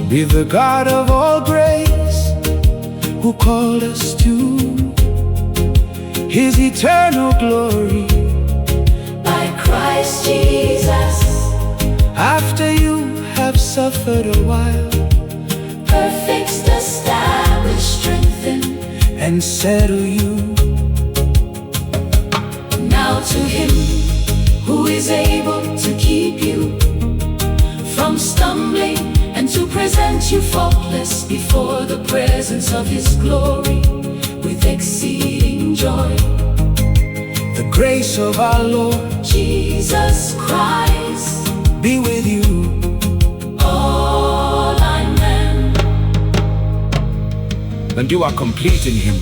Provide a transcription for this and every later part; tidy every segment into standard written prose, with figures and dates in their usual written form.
Be the God of all grace, who called us to His eternal glory by Christ Jesus. After you have suffered a while, Perfect, establish, strengthen, and settle you. Now to Him who is able to keep you from stumbling, and to present you faultless before the presence of His glory with exceeding joy. The grace of our Lord Jesus Christ be with you. all. Amen. And you are complete in Him.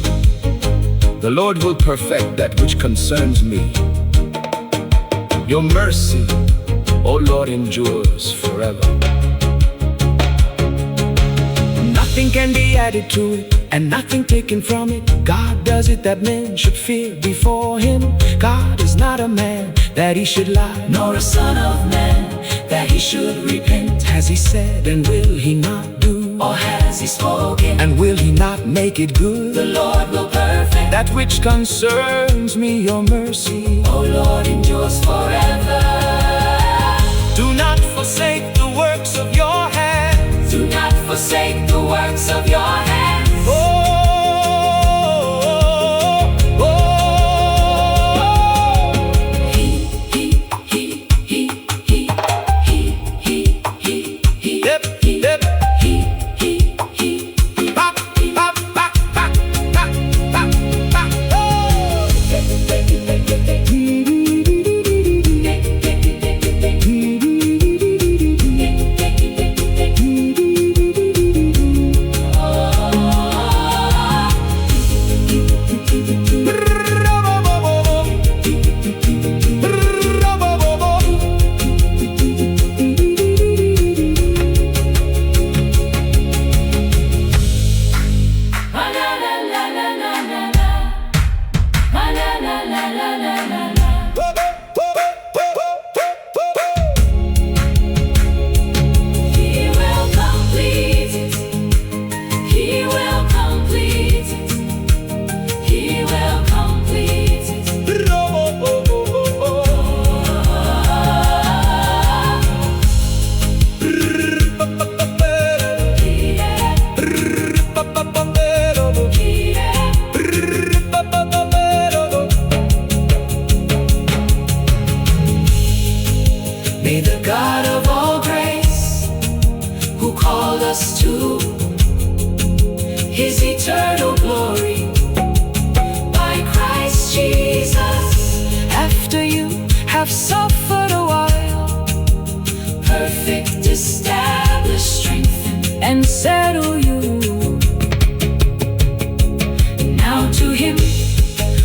The Lord will perfect that which concerns me. Your mercy, O Lord, endures forever. Nothing can be added to it, and nothing taken from it. God does it that men should fear before Him. God is not a man that He should lie, Nor a son of man that He should repent. has He said, and will He not do? Or has He spoken, And will He not make it good? the Lord will perfect That which concerns me. Your mercy, O Lord, endures forever. do not forsake the works of your hands. Do not forsake the works of your hands. May the God of all grace, who called us to His eternal glory by Christ Jesus, After you have suffered a while, perfect, establish, strengthen, and settle you. now to Him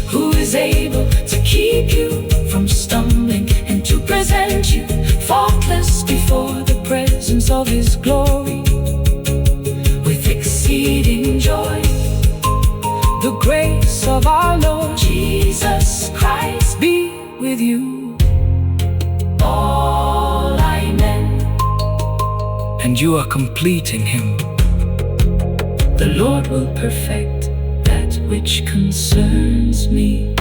who is able to keep you from stumbling, and to present you faultless before the presence of His glory with exceeding joy. The grace of our Lord Jesus Christ be with you. all. Amen. And you are complete in Him. The Lord will perfect that which concerns me.